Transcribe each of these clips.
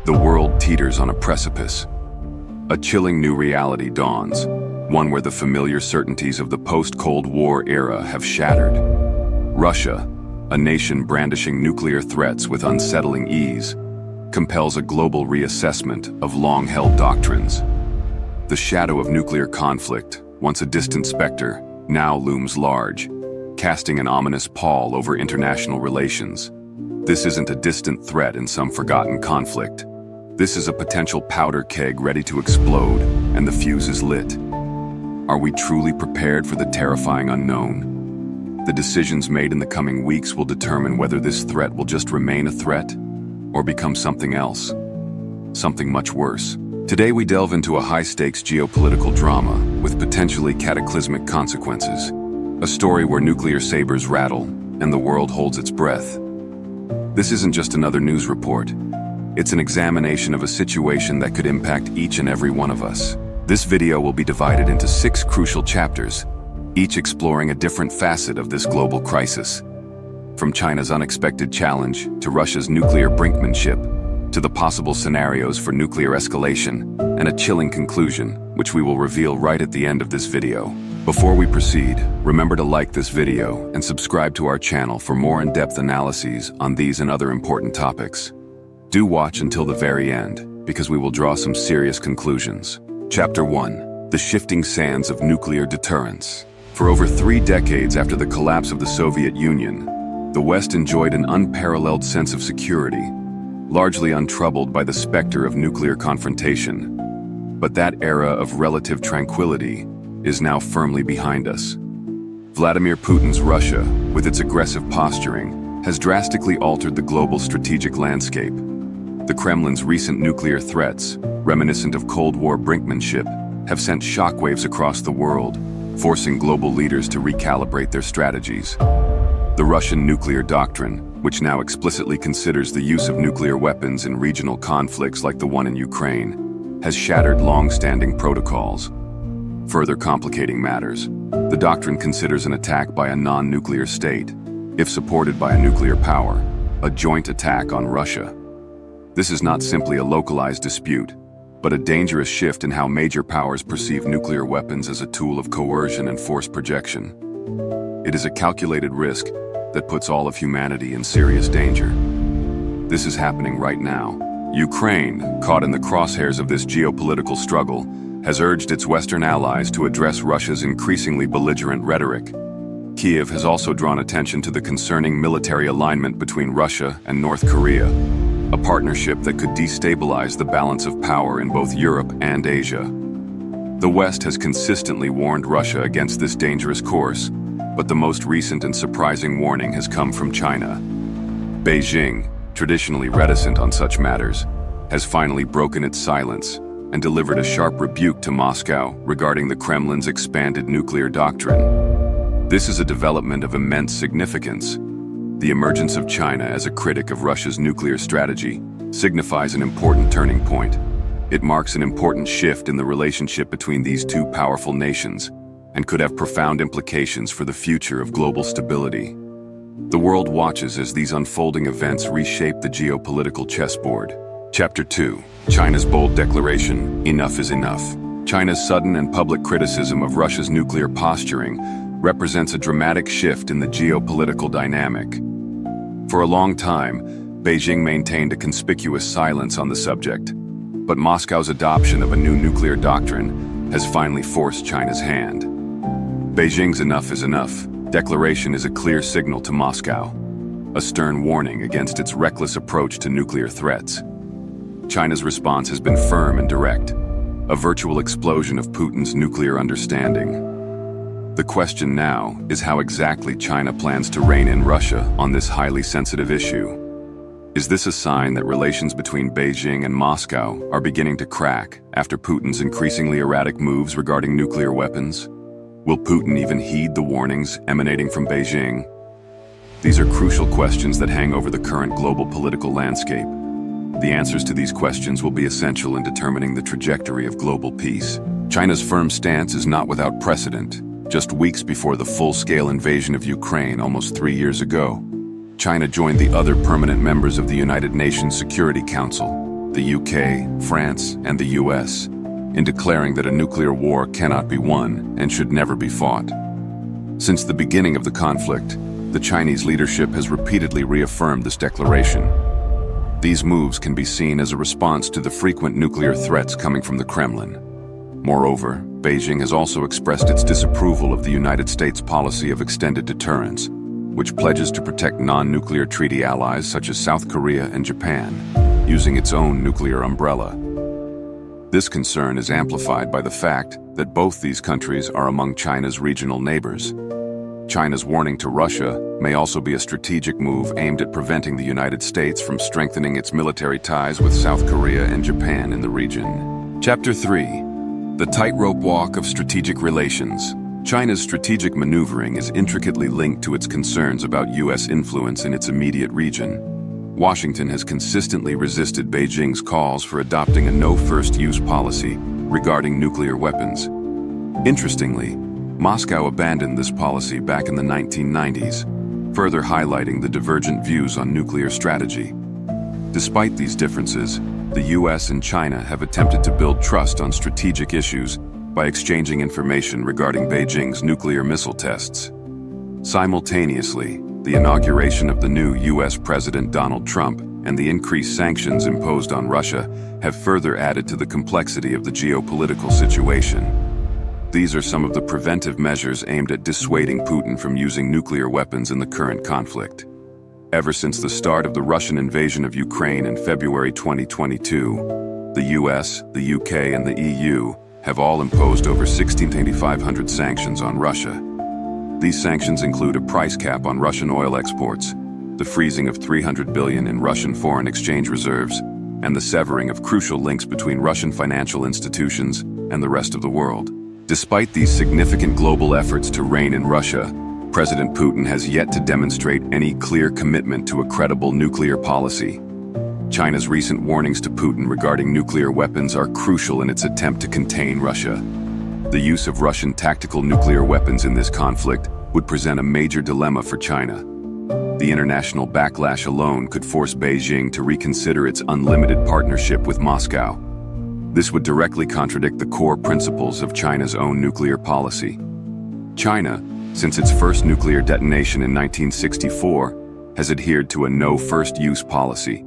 The world teeters on a precipice. A chilling new reality dawns, one where the familiar certainties of the post-Cold War era have shattered. Russia, a nation brandishing nuclear threats with unsettling ease, compels a global reassessment of long-held doctrines. The shadow of nuclear conflict, once a distant specter, now looms large, casting an ominous pall over international relations. This isn't a distant threat in some forgotten conflict. This is a potential powder keg ready to explode, and the fuse is lit. Are we truly prepared for the terrifying unknown? The decisions made in the coming weeks will determine whether this threat will just remain a threat or become something else, something much worse. Today we delve into a high-stakes geopolitical drama with potentially cataclysmic consequences, a story where nuclear sabers rattle and the world holds its breath. This isn't just another news report. It's an examination of a situation that could impact each and every one of us. This video will be divided into 6 crucial chapters, each exploring a different facet of this global crisis. From China's unexpected challenge to Russia's nuclear brinkmanship, to the possible scenarios for nuclear escalation, and a chilling conclusion, which we will reveal right at the end of this video. Before we proceed, remember to like this video and subscribe to our channel for more in-depth analyses on these and other important topics. Do watch until the very end, because we will draw some serious conclusions. Chapter 1. The Shifting Sands of Nuclear Deterrence. For over 3 decades after the collapse of the Soviet Union, the West enjoyed an unparalleled sense of security, largely untroubled by the specter of nuclear confrontation. But that era of relative tranquility is now firmly behind us. Vladimir Putin's Russia, with its aggressive posturing, has drastically altered the global strategic landscape. The Kremlin's recent nuclear threats, reminiscent of Cold War brinkmanship, have sent shockwaves across the world, forcing global leaders to recalibrate their strategies. The Russian nuclear doctrine, which now explicitly considers the use of nuclear weapons in regional conflicts like the one in Ukraine, has shattered long-standing protocols. Further complicating matters, the doctrine considers an attack by a non-nuclear state, if supported by a nuclear power, a joint attack on Russia. This is not simply a localized dispute, but a dangerous shift in how major powers perceive nuclear weapons as a tool of coercion and force projection. It is a calculated risk that puts all of humanity in serious danger. This is happening right now. Ukraine, caught in the crosshairs of this geopolitical struggle, has urged its Western allies to address Russia's increasingly belligerent rhetoric. Kyiv has also drawn attention to the concerning military alignment between Russia and North Korea, a partnership that could destabilize the balance of power in both Europe and Asia. The West has consistently warned Russia against this dangerous course, but the most recent and surprising warning has come from China. Beijing, traditionally reticent on such matters, has finally broken its silence and delivered a sharp rebuke to Moscow regarding the Kremlin's expanded nuclear doctrine. This is a development of immense significance. The emergence of China as a critic of Russia's nuclear strategy signifies an important turning point. It marks an important shift in the relationship between these two powerful nations and could have profound implications for the future of global stability. The world watches as these unfolding events reshape the geopolitical chessboard. Chapter 2. China's bold declaration, enough is enough. China's sudden and public criticism of Russia's nuclear posturing represents a dramatic shift in the geopolitical dynamic. For a long time, Beijing maintained a conspicuous silence on the subject, but Moscow's adoption of a new nuclear doctrine has finally forced China's hand. Beijing's enough is enough declaration is a clear signal to Moscow, a stern warning against its reckless approach to nuclear threats. China's response has been firm and direct, a virtual explosion of Putin's nuclear understanding. The question now is how exactly China plans to rein in Russia on this highly sensitive issue. Is this a sign that relations between Beijing and Moscow are beginning to crack after Putin's increasingly erratic moves regarding nuclear weapons? Will Putin even heed the warnings emanating from Beijing? These are crucial questions that hang over the current global political landscape. The answers to these questions will be essential in determining the trajectory of global peace. China's firm stance is not without precedent. Just weeks before the full-scale invasion of Ukraine almost 3 years ago, China joined the other permanent members of the United Nations Security Council, the UK, France, and the US, in declaring that a nuclear war cannot be won and should never be fought. Since the beginning of the conflict, the Chinese leadership has repeatedly reaffirmed this declaration. These moves can be seen as a response to the frequent nuclear threats coming from the Kremlin. Moreover, Beijing has also expressed its disapproval of the United States' policy of extended deterrence, which pledges to protect non-nuclear treaty allies such as South Korea and Japan, using its own nuclear umbrella. This concern is amplified by the fact that both these countries are among China's regional neighbors. China's warning to Russia may also be a strategic move aimed at preventing the United States from strengthening its military ties with South Korea and Japan in the region. Chapter 3. The Tightrope Walk of Strategic Relations. China's strategic maneuvering is intricately linked to its concerns about U.S. influence in its immediate region. Washington has consistently resisted Beijing's calls for adopting a no-first-use policy regarding nuclear weapons. Interestingly, Moscow abandoned this policy back in the 1990s, further highlighting the divergent views on nuclear strategy. Despite these differences, the U.S. and China have attempted to build trust on strategic issues by exchanging information regarding Beijing's nuclear missile tests. Simultaneously, the inauguration of the new U.S. President Donald Trump and the increased sanctions imposed on Russia have further added to the complexity of the geopolitical situation. These are some of the preventive measures aimed at dissuading Putin from using nuclear weapons in the current conflict. Ever since the start of the Russian invasion of Ukraine in February 2022, the US, the UK, and the EU have all imposed over 1,600 sanctions on Russia. These sanctions include a price cap on Russian oil exports, the freezing of $300 billion in Russian foreign exchange reserves, and the severing of crucial links between Russian financial institutions and the rest of the world. Despite these significant global efforts to rein in Russia, President Putin has yet to demonstrate any clear commitment to a credible nuclear policy. China's recent warnings to Putin regarding nuclear weapons are crucial in its attempt to contain Russia. The use of Russian tactical nuclear weapons in this conflict would present a major dilemma for China. The international backlash alone could force Beijing to reconsider its unlimited partnership with Moscow. This would directly contradict the core principles of China's own nuclear policy. China, since its first nuclear detonation in 1964, has adhered to a no-first-use policy,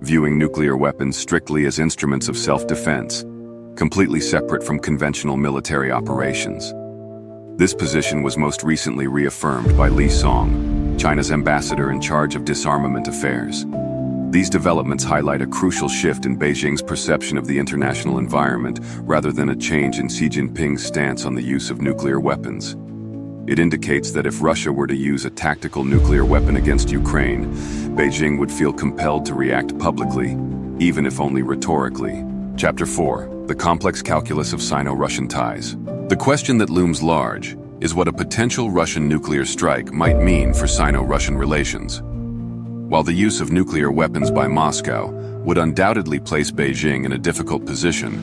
viewing nuclear weapons strictly as instruments of self-defense, completely separate from conventional military operations. This position was most recently reaffirmed by Li Song, China's ambassador in charge of disarmament affairs. These developments highlight a crucial shift in Beijing's perception of the international environment rather than a change in Xi Jinping's stance on the use of nuclear weapons. It indicates that if Russia were to use a tactical nuclear weapon against Ukraine, Beijing would feel compelled to react publicly, even if only rhetorically. Chapter 4. The Complex Calculus of Sino-Russian Ties. The question that looms large is what a potential Russian nuclear strike might mean for Sino-Russian relations. While the use of nuclear weapons by Moscow would undoubtedly place Beijing in a difficult position,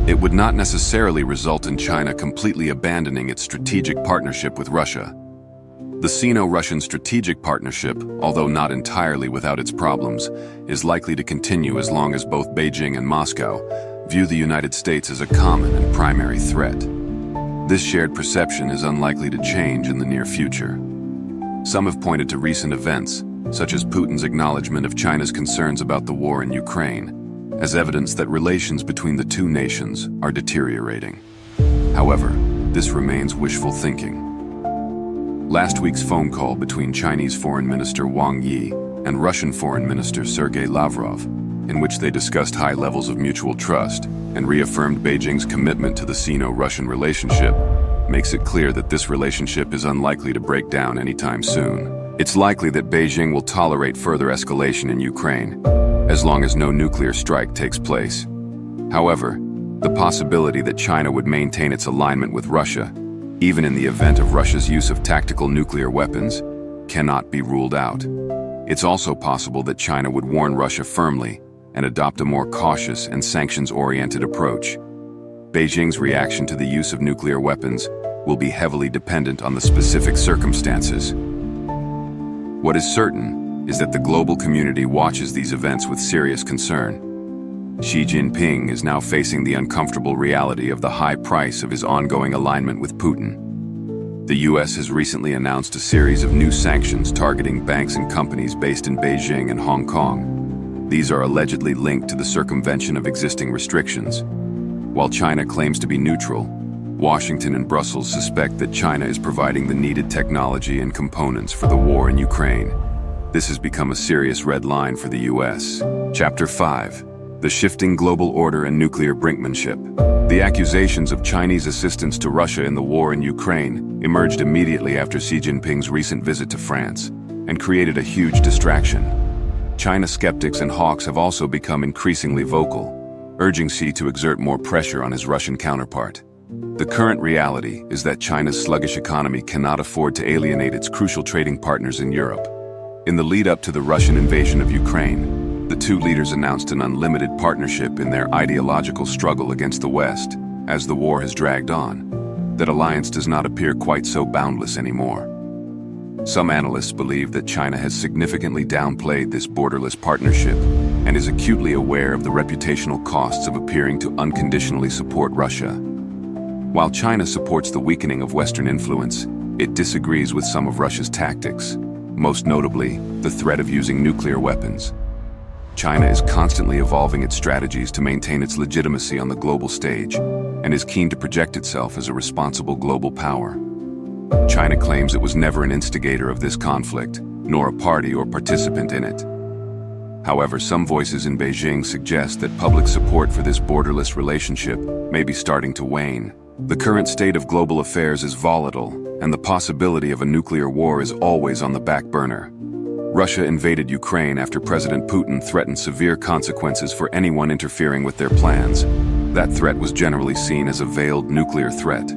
it would not necessarily result in China completely abandoning its strategic partnership with Russia. The Sino-Russian strategic partnership, although not entirely without its problems, is likely to continue as long as both Beijing and Moscow view the United States as a common and primary threat. This shared perception is unlikely to change in the near future. Some have pointed to recent events, such as Putin's acknowledgment of China's concerns about the war in Ukraine, as evidence that relations between the two nations are deteriorating. However, this remains wishful thinking. Last week's phone call between Chinese Foreign Minister Wang Yi and Russian Foreign Minister Sergei Lavrov, in which they discussed high levels of mutual trust and reaffirmed Beijing's commitment to the Sino-Russian relationship, makes it clear that this relationship is unlikely to break down anytime soon. It's likely that Beijing will tolerate further escalation in Ukraine, as long as no nuclear strike takes place. However, the possibility that China would maintain its alignment with Russia, even in the event of Russia's use of tactical nuclear weapons, cannot be ruled out. It's also possible that China would warn Russia firmly and adopt a more cautious and sanctions-oriented approach. Beijing's reaction to the use of nuclear weapons will be heavily dependent on the specific circumstances. What is certain is that the global community watches these events with serious concern. Xi Jinping is now facing the uncomfortable reality of the high price of his ongoing alignment with Putin. The US has recently announced a series of new sanctions targeting banks and companies based in Beijing and Hong Kong. These are allegedly linked to the circumvention of existing restrictions. While China claims to be neutral, Washington and Brussels suspect that China is providing the needed technology and components for the war in Ukraine. This has become a serious red line for the US. Chapter 5. The Shifting Global Order and Nuclear Brinkmanship. The accusations of Chinese assistance to Russia in the war in Ukraine emerged immediately after Xi Jinping's recent visit to France and created a huge distraction. China skeptics and hawks have also become increasingly vocal, urging Xi to exert more pressure on his Russian counterpart. The current reality is that China's sluggish economy cannot afford to alienate its crucial trading partners in Europe. In the lead-up to the Russian invasion of Ukraine, the two leaders announced an unlimited partnership in their ideological struggle against the West. As the war has dragged on, that alliance does not appear quite so boundless anymore. Some analysts believe that China has significantly downplayed this borderless partnership and is acutely aware of the reputational costs of appearing to unconditionally support Russia. While China supports the weakening of Western influence, it disagrees with some of Russia's tactics, most notably the threat of using nuclear weapons. China is constantly evolving its strategies to maintain its legitimacy on the global stage and is keen to project itself as a responsible global power. China claims it was never an instigator of this conflict, nor a party or participant in it. However, some voices in Beijing suggest that public support for this borderless relationship may be starting to wane. The current state of global affairs is volatile, and the possibility of a nuclear war is always on the back burner. Russia invaded Ukraine after President Putin threatened severe consequences for anyone interfering with their plans. That threat was generally seen as a veiled nuclear threat.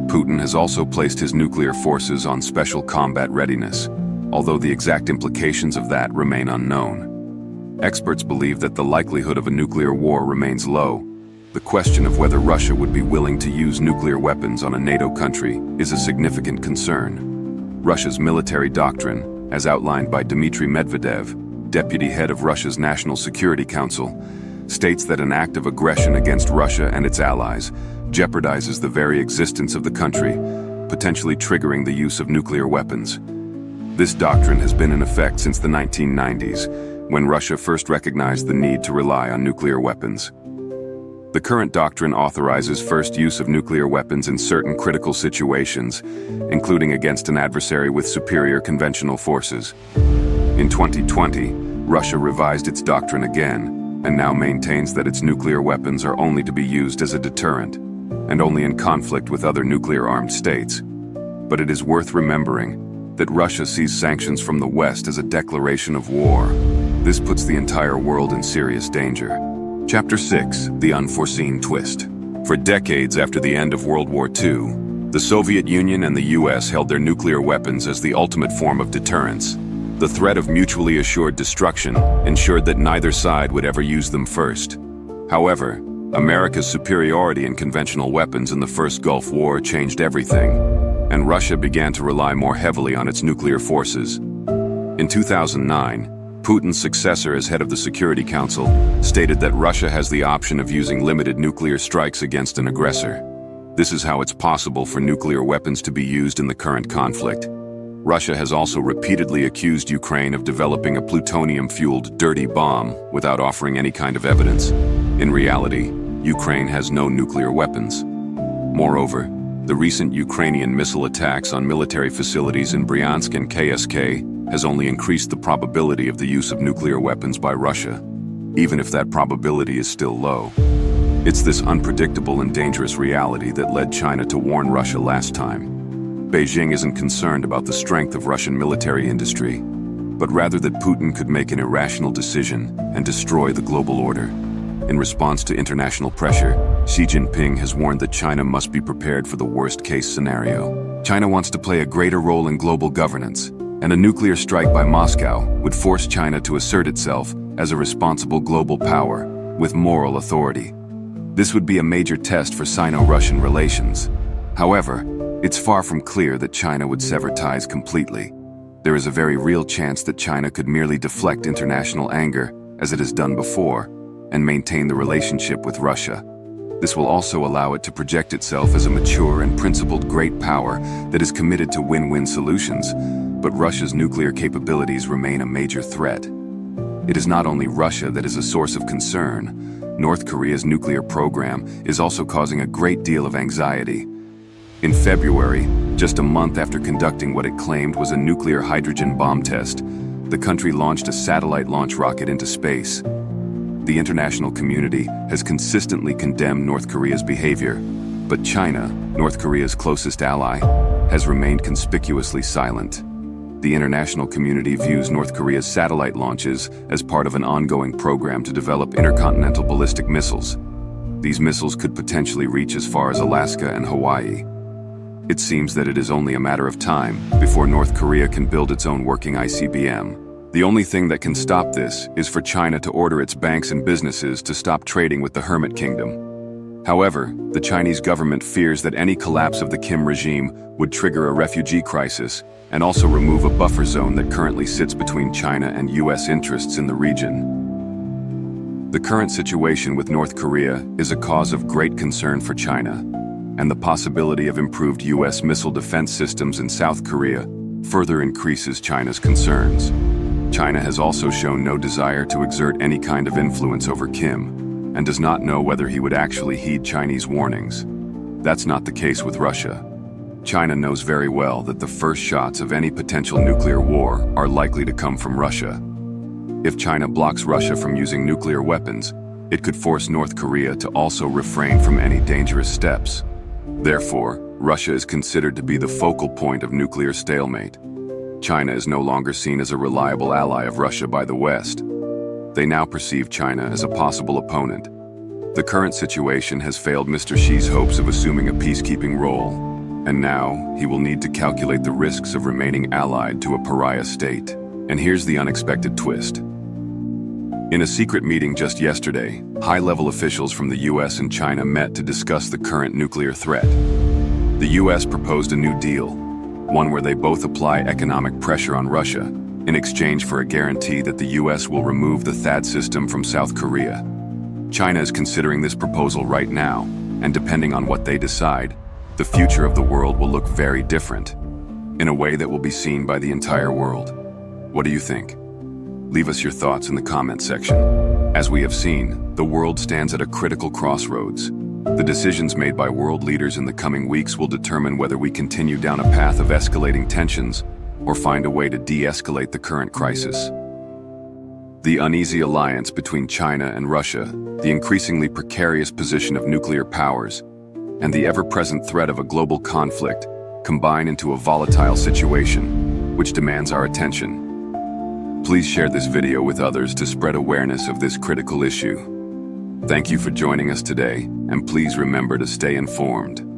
Putin has also placed his nuclear forces on special combat readiness, although the exact implications of that remain unknown. Experts believe that the likelihood of a nuclear war remains low. The question of whether Russia would be willing to use nuclear weapons on a NATO country is a significant concern. Russia's military doctrine, as outlined by Dmitry Medvedev, deputy head of Russia's National Security Council, states that an act of aggression against Russia and its allies jeopardizes the very existence of the country, potentially triggering the use of nuclear weapons. This doctrine has been in effect since the 1990s, when Russia first recognized the need to rely on nuclear weapons. The current doctrine authorizes first use of nuclear weapons in certain critical situations, including against an adversary with superior conventional forces. In 2020, Russia revised its doctrine again, and now maintains that its nuclear weapons are only to be used as a deterrent, and only in conflict with other nuclear-armed states. But it is worth remembering that Russia sees sanctions from the West as a declaration of war. This puts the entire world in serious danger. Chapter 6. The Unforeseen Twist. For decades after the end of World War II, the Soviet Union and the US held their nuclear weapons as the ultimate form of deterrence. The threat of mutually assured destruction ensured that neither side would ever use them first. However, America's superiority in conventional weapons in the First Gulf War changed everything, and Russia began to rely more heavily on its nuclear forces. In 2009, Putin's successor as head of the Security Council stated that Russia has the option of using limited nuclear strikes against an aggressor. This is how it's possible for nuclear weapons to be used in the current conflict. Russia has also repeatedly accused Ukraine of developing a plutonium-fueled dirty bomb without offering any kind of evidence. In reality, Ukraine has no nuclear weapons. Moreover, the recent Ukrainian missile attacks on military facilities in Bryansk and KSK has only increased the probability of the use of nuclear weapons by Russia, even if that probability is still low. It's this unpredictable and dangerous reality that led China to warn Russia last time. Beijing isn't concerned about the strength of Russian military industry, but rather that Putin could make an irrational decision and destroy the global order. In response to international pressure, Xi Jinping has warned that China must be prepared for the worst-case scenario. China wants to play a greater role in global governance, and a nuclear strike by Moscow would force China to assert itself as a responsible global power with moral authority. This would be a major test for Sino-Russian relations. However, it's far from clear that China would sever ties completely. There is a very real chance that China could merely deflect international anger, as it has done before, and maintain the relationship with Russia. This will also allow it to project itself as a mature and principled great power that is committed to win-win solutions, but Russia's nuclear capabilities remain a major threat. It is not only Russia that is a source of concern. North Korea's nuclear program is also causing a great deal of anxiety. In February, just a month after conducting what it claimed was a nuclear hydrogen bomb test, the country launched a satellite launch rocket into space. The international community has consistently condemned North Korea's behavior, but China, North Korea's closest ally, has remained conspicuously silent. The international community views North Korea's satellite launches as part of an ongoing program to develop intercontinental ballistic missiles. These missiles could potentially reach as far as Alaska and Hawaii. It seems that it is only a matter of time before North Korea can build its own working ICBM. The only thing that can stop this is for China to order its banks and businesses to stop trading with the Hermit Kingdom. However, the Chinese government fears that any collapse of the Kim regime would trigger a refugee crisis and also remove a buffer zone that currently sits between China and US interests in the region. The current situation with North Korea is a cause of great concern for China, and the possibility of improved US missile defense systems in South Korea further increases China's concerns. China has also shown no desire to exert any kind of influence over Kim, and does not know whether he would actually heed Chinese warnings. That's not the case with Russia. China knows very well that the first shots of any potential nuclear war are likely to come from Russia. If China blocks Russia from using nuclear weapons, it could force North Korea to also refrain from any dangerous steps. Therefore, Russia is considered to be the focal point of nuclear stalemate. China is no longer seen as a reliable ally of Russia by the West. They now perceive China as a possible opponent. The current situation has failed Mr. Xi's hopes of assuming a peacekeeping role. And now, he will need to calculate the risks of remaining allied to a pariah state. And here's the unexpected twist. In a secret meeting just yesterday, high-level officials from the US and China met to discuss the current nuclear threat. The US proposed a new deal, one where they both apply economic pressure on Russia, in exchange for a guarantee that the US will remove the THAAD system from South Korea. China is considering this proposal right now, and depending on what they decide, the future of the world will look very different, in a way that will be seen by the entire world. What do you think? Leave us your thoughts in the comment section. As we have seen, the world stands at a critical crossroads. The decisions made by world leaders in the coming weeks will determine whether we continue down a path of escalating tensions or find a way to de-escalate the current crisis. The uneasy alliance between China and Russia, the increasingly precarious position of nuclear powers, and the ever-present threat of a global conflict combine into a volatile situation, which demands our attention. Please share this video with others to spread awareness of this critical issue. Thank you for joining us today, and please remember to stay informed.